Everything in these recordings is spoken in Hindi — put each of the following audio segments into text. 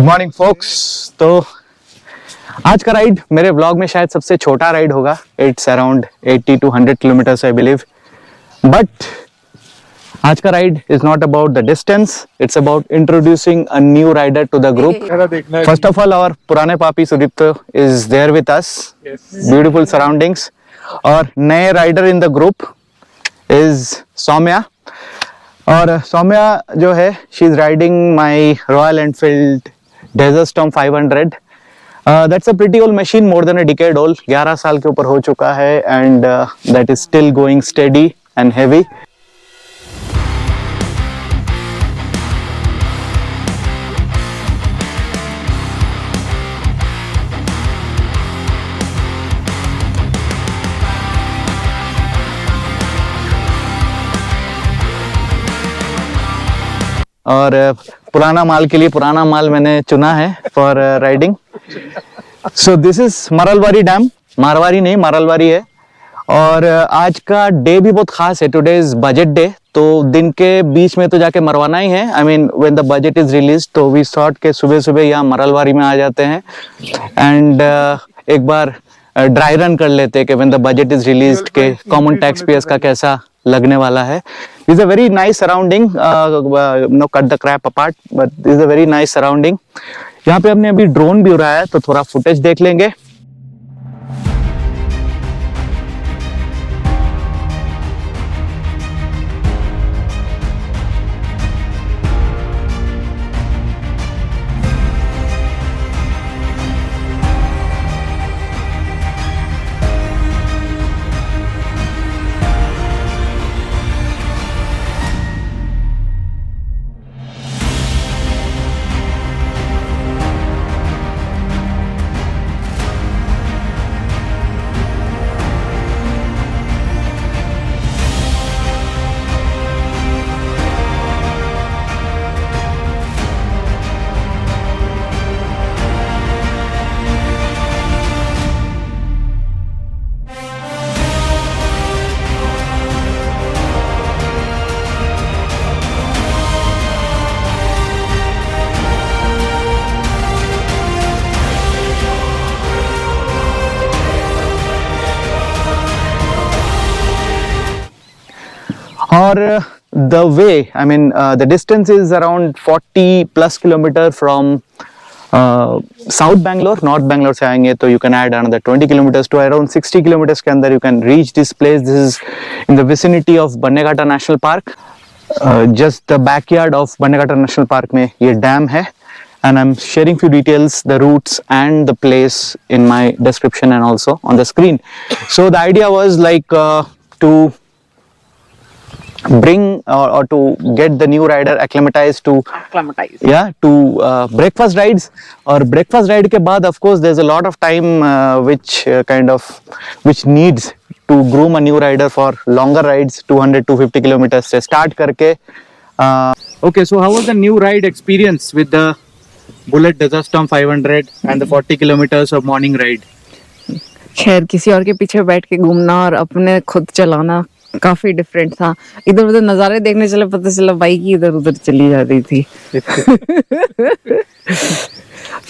Good morning focus. तो आज का राइड मेरे व्लॉग में शायद सबसे छोटा राइड होगा। It's around 80 to 100 kilometres I believe. But आज का ride is not about the distance, it's about introducing a new rider to the group. First of all our पुराने पापी Sudipta is there with us, beautiful surroundings. और नए rider in the group is Saumya. और सौम्या जो है she is riding my Royal Enfield Desert Storm 500। That's a pretty old machine, more than a decade old, 11 साल के ऊपर हो चुका है and that is still going steady and heavy. और पुराना माल के लिए पुराना माल मैंने चुना है for riding. So this is Marlwari dam, Marwari नहीं मरलवारी है। और आज का डे भी बहुत खास है, टुडे इज बजट डे। तो दिन के बीच में तो जाके मरवाना ही है। I mean when the budget is release तो वी थॉट के सुबह सुबह यहाँ मरलवारी में आ जाते हैं एंड एक बार ड्राई रन कर लेते हैं कि when the budget is released के कॉमन टैक्स पेयर्स का कैसा लगने वाला है। This is a very nice surrounding, no cut the crap apart, but this is a very nice surrounding. यहाँ पे हमने अभी ड्रोन भी उड़ाया है तो थोड़ा फुटेज देख लेंगे। और the way, I mean the distance is around 40 plus kilometer from South Bangalore. North Bangalore से आएंगे तो you can add another 20 kilometers to around 60 kilometers के अंदर you can reach this place. This is in the vicinity of Bannerghatta National Park. Just the backyard of Bannerghatta National Park में ये डैम है and I'm sharing few details, the routes and the place in my description and also on the screen. So the idea was like to bring or to get the new rider acclimatized to breakfast rides. और breakfast ride के बाद of course there's a lot of time which needs to groom a new rider for longer rides, 200-250 kilometers से start करके। Okay, so how was the new ride experience with the Bullet Desert Storm 500 and the 40 kilometers of morning ride? खैर किसी और के पीछे बैठ के घूमना और अपने खुद चलाना काफी डिफरेंट था। इधर उधर नजारे देखने चले, पता चला बाइक ही इधर उधर चली जा रही थी।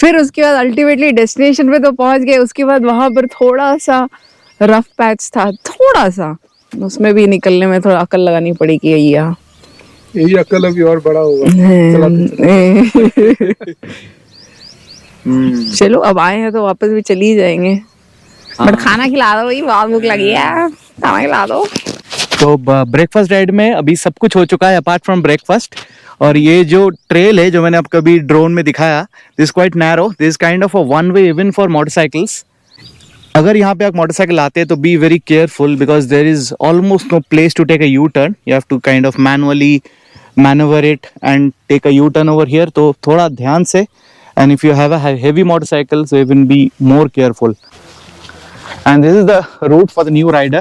फिर उसके बाद अल्टीमेटली डेस्टिनेशन पे तो पहुंच गए। उसके बाद वहां पर थोड़ा सा रफ पैच था, थोड़ा सा, उसमें भी निकलने में थोड़ा अकल लगानी पड़ी कि यही अकल अभी और बड़ा होगा। चलो अब आए हैं तो वापस भी चली जाएंगे। बट खाना खिला दो, भाई बहुत भूख लगी है, खाना खिला दो। तो ब्रेकफास्ट राइड में अभी सब कुछ हो चुका है अपार्ट फ्रॉम ब्रेकफास्ट। और ये जो ट्रेल है जो मैंने आपको अभी ड्रोन में दिखाया, this quite narrow, this kind of a one way even for motorcycles. अगर यहाँ पे आप मोटरसाइकिल आते हैं तो be very careful because there is almost no place to take a U turn. You have to kind of manually manoeuvre it and take a U turn over here. तो थोड़ा ध्यान से, and if you have a heavy motorcycle so you will be more careful. And this is the route for the new rider.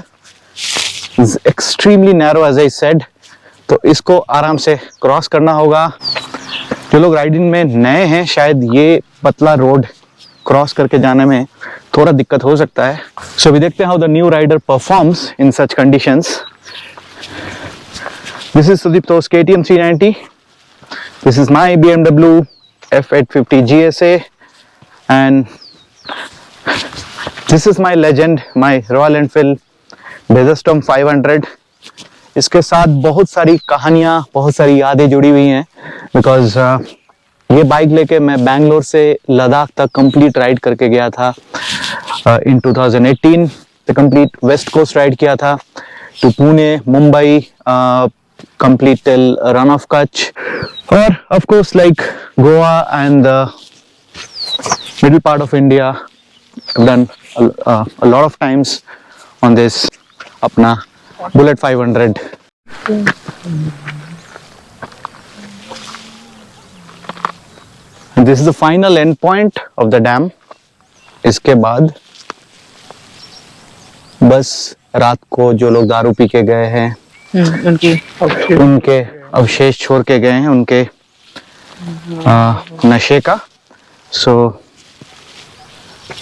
It's extremely narrow as I said. तो इसको आराम से क्रॉस करना होगा। जो लोग राइडिंग में नए हैं शायद ये पतला रोड क्रॉस करके जाने में थोड़ा दिक्कत हो सकता है। सो अभी देखते हैं how the new rider performs in such conditions. This is Sudeep तोस KTM 390. This is my BMW F850 GSA, and this is my legend, my Royal Enfield Desert Storm 500. इसके साथ बहुत सारी कहानियाँ, बहुत सारी यादें जुड़ी हुई हैं, बिकॉज ये बाइक लेके मैं बैंगलोर से लद्दाख तक कंप्लीट राइड करके गया था इन 2018। तो कंप्लीट वेस्ट कोस्ट राइड किया था to Pune, Mumbai, complete till Rann of Kutch, और of course like Goa and the middle part of India. I've done a lot of times on this अपना Bullet 500। And this is the final end point of the dam। इसके बाद बस रात को जो लोग दारू पी के गए हैं उनके अवशेष छोड़ के गए हैं, उनके नशे का। सो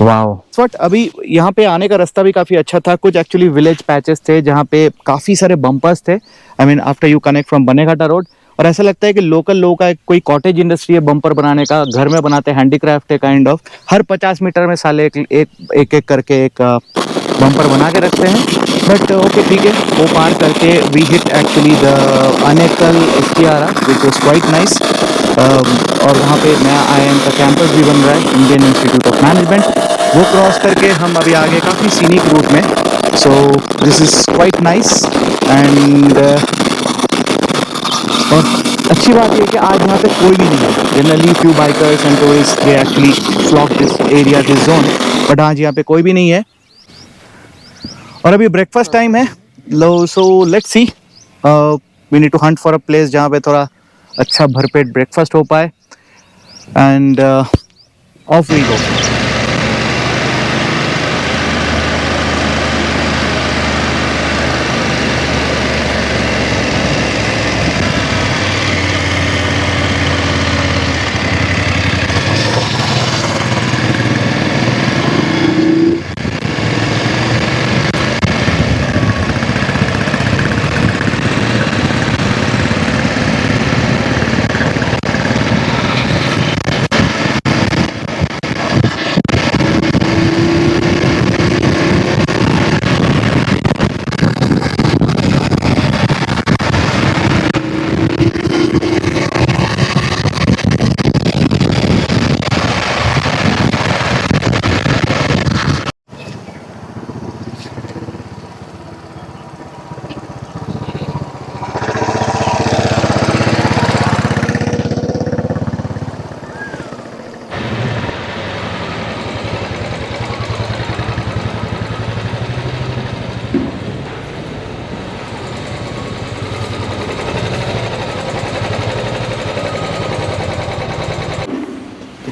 वाओ, बट अभी यहाँ पे आने का रास्ता भी काफ़ी अच्छा था। कुछ एक्चुअली विलेज पैचेस थे जहाँ पे काफ़ी सारे बम्पर्स थे। I mean after you connect from Bannerghatta road, और ऐसा लगता है कि लोकल लोगों का कोई कॉटेज इंडस्ट्री है बम्पर बनाने का, घर में बनाते हैं, हैंडीक्राफ्ट है काइंड ऑफ। हर 50 मीटर में साले एक करके एक बम्पर बना के रखते हैं। बट ओके ठीक है, वो पार करके we hit actually the Anekal STR which was quite nice. और वहाँ पे नया IIM का कैंपस भी बन रहा है, इंडियन इंस्टीट्यूट ऑफ मैनेजमेंट। वो क्रॉस करके हम अभी आगे काफ़ी सीनिक रूट में। So this is quite nice and और अच्छी बात ये है कि आज यहाँ पे कोई भी नहीं है। Generally few bikers and tourist they actually flock this area, this zone, but आज यहाँ पे कोई भी नहीं है। और अभी ब्रेकफास्ट टाइम है, लो so let's see, we need to hunt for a place जहाँ पे थोड़ा अच्छा भरपेट ब्रेकफास्ट हो पाए, and off we go.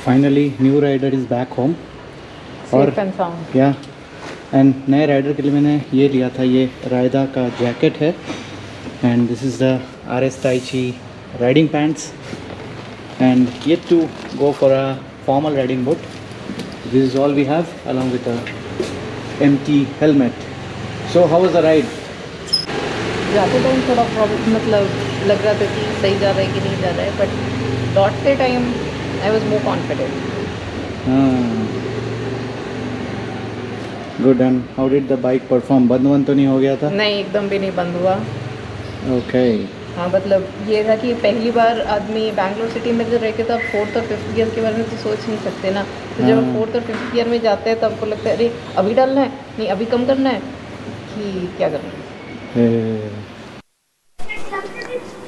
Finally new rider is back home. और या एंड नए राइडर के लिए मैंने ये लिया था, ये रायदा का जैकेट है, and this is the RS Taichi riding pants, and ये to go for a formal riding boot. This is all we have along with a empty helmet. So how was the ride? जाते टाइम थोड़ा प्रॉब्लम, मतलब लग रहा था कि सही जा रहा है कि नहीं जा रहा है, बट लौटते time I was more confident. Good. And how did the bike perform? बंद तो नहीं हो गया था? नहीं, एकदम भी नहीं बंद हुआ। ओके। हाँ, मतलब ये था कि पहली बार आदमी बैंगलोर सिटी में जब रह के, तब 4th और 5th गियर के बारे में तो सोच नहीं सकते ना। तो जब 4th और 5th गियर में जाते हैं तो आपको लगता है अरे अभी डालना है, नहीं अभी कम करना है, कि क्या करना है।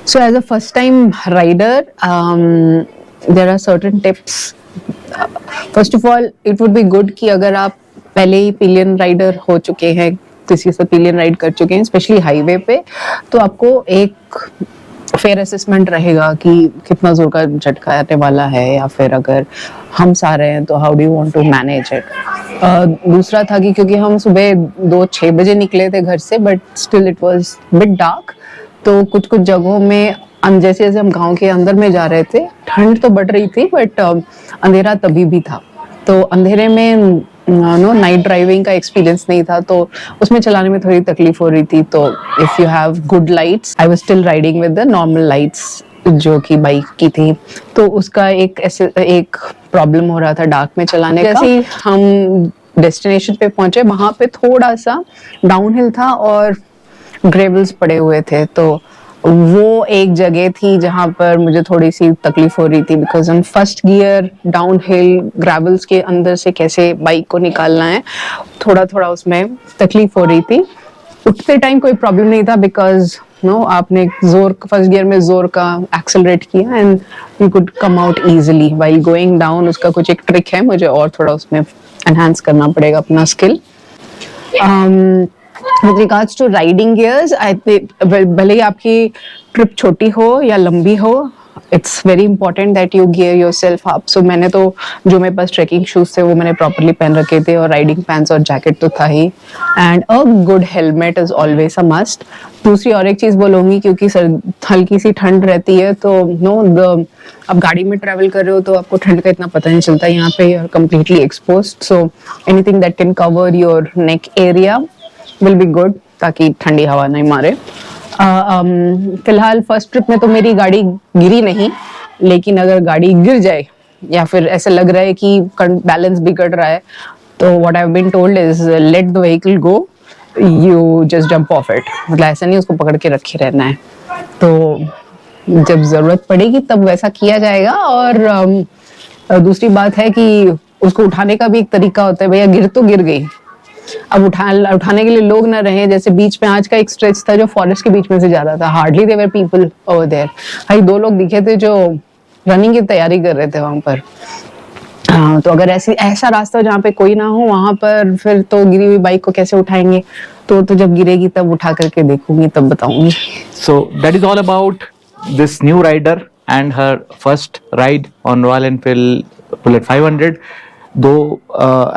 So as a first time rider, there are certain tips. First of all, it would be good कि अगर आप पहले ही पिलियन राइडर हो चुके हैं, किसी से पिलियन राइड कर चुके हैं, स्पेशली हाईवे पे, तो आपको एक फेयर असेसमेंट रहेगा कि कितना जोर का झटका आने वाला है, या फिर अगर हम आ रहे हैं तो how do you want to manage it. दूसरा था कि क्योंकि हम सुबह 2-6 बजे निकले थे घर से, but still it was bit dark, तो कुछ कुछ जगहों में जैसे जैसे हम गांव के अंदर में जा रहे थे, ठंड तो बढ़ रही थी, बट अंधेरा तभी भी था। तो अंधेरे में नाइट ड्राइविंग का एक्सपीरियंस नहीं था, तो उसमें चलाने में थोड़ी तकलीफ हो रही थी। तो if you have good lights, I was still riding with the normal lights, जो कि बाइक की थी, तो उसका एक प्रॉब्लम हो रहा था डार्क में चलाने का। जैसे ही हम डेस्टिनेशन पे पहुंचे, वहां पे थोड़ा सा डाउनहिल था और ग्रेवल्स पड़े हुए थे, तो वो एक जगह थी जहां पर मुझे थोड़ी सी तकलीफ हो रही थी, because on first gear downhill gravels के अंदर से कैसे बाइक को निकालना है, थोड़ा थोड़ा उसमें तकलीफ हो रही थी। उठते टाइम कोई प्रॉब्लम नहीं था, बिकॉज आपने फर्स्ट गियर में जोर का एक्सेलरेट किया and you could come out easily. While going down उसका कुछ एक ट्रिक है, मुझे और थोड़ा उसमें एनहांस करना पड़ेगा अपना skill. with regards to riding gears, I think भले ही आपकी ट्रिप छोटी हो या लंबी हो, it's very important that you gear yourself up. So मैंने तो जो मेरे पास ट्रेकिंग शूज थे वो मैंने प्रॉपरली पहन रखे थे, और राइडिंग पैंट्स और जैकेट तो था ही, and a good helmet is always a must. दूसरी और एक चीज बोलूंगी, क्योंकि हल्की सी ठंड रहती है, तो आप गाड़ी में ट्रैवल कर रहे हो तो आपको ठंड का इतना पता नहीं चलता, यहाँ पे you are completely exposed, so anything that can cover your neck area will be good, ताकि ठंडी हवा नहीं मारे। फिलहाल फर्स्ट ट्रिप में तो मेरी गाड़ी गिरी नहीं, लेकिन अगर गाड़ी गिर जाए या फिर ऐसा लग रहा है कि बैलेंस बिगड़ रहा है, तो what I have been told is let the vehicle go, you just jump off it. मतलब ऐसा नहीं उसको पकड़ के रखे रहना है, तो जब जरूरत पड़ेगी तब वैसा किया जाएगा। और दूसरी बात है कि उसको उठाने का भी एक तरीका होता है, भैया गिर तो गिर गई, अब उठाने के लिए लोग ना रहे। जैसे बीच में आज का एक स्ट्रेच था जो फॉरेस्ट के बीच में से जा रहा था, hardly there were people over there, भाई 2 लोग दिखे थे जो रनिंग की तैयारी कर रहे थे वहां पर। तो अगर ऐसा रास्ता जहाँ पे कोई ना हो, वहां पर फिर तो गिरी हुई बाइक को कैसे उठाएंगे, तो जब गिरेगी तब उठा करके देखूंगी, तब बताऊंगी। So that is all about this new rider and her first ride on Royal Enfield Bullet 500. Though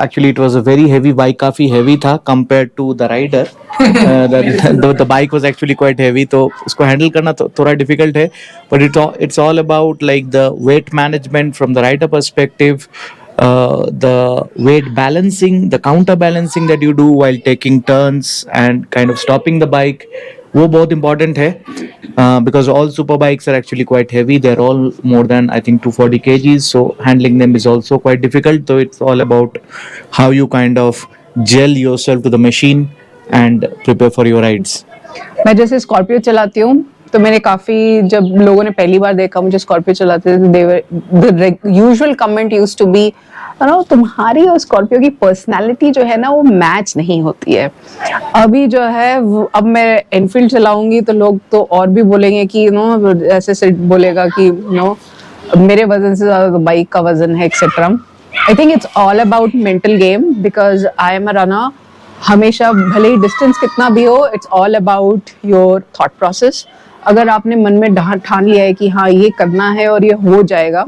actually it was a very heavy bike, काफी heavy था compared to the rider. The bike was actually quite heavy, तो उसको handle करना थोड़ा difficult है, but it's all about like the weight management from the rider perspective, the weight balancing, the counter balancing that you do while taking turns and kind of stopping the bike. वो बहुत important है, because all super bikes are actually quite heavy. They're all more than I think 240 kgs, so handling them is also quite difficult. So it's all about how you kind of gel yourself to the machine and prepare for your rides. मैं जैसे स्कॉर्पियो चलाती हूँ, तो मैंने काफी, जब लोगों ने पहली बार देखा मुझे स्कॉर्पियो चलाते थे, the usual comment used to be, तुम्हारी और स्कॉर्पियो की पर्सनालिटी जो है ना वो मैच नहीं होती है। अभी जो है अब मैं एनफील्ड चलाऊंगी तो लोग तो और भी बोलेंगे कि ऐसे बोलेगा कि मेरे वजन से ज्यादा तो बाइक का वजन है, etcetera. I think it's all about mental game, because I am a runner. हमेशा भले ही डिस्टेंस कितना भी हो, it's all about your thought process. अगर आपने मन में ठान लिया है कि हाँ ये करना है और ये हो जाएगा,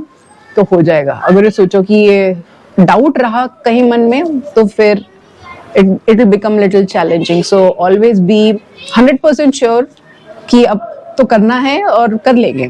तो हो जाएगा। अगर ये सोचो कि ये डाउट रहा कहीं मन में, तो फिर it will become little challenging. So always be 100% sure कि अब तो करना है और कर लेंगे।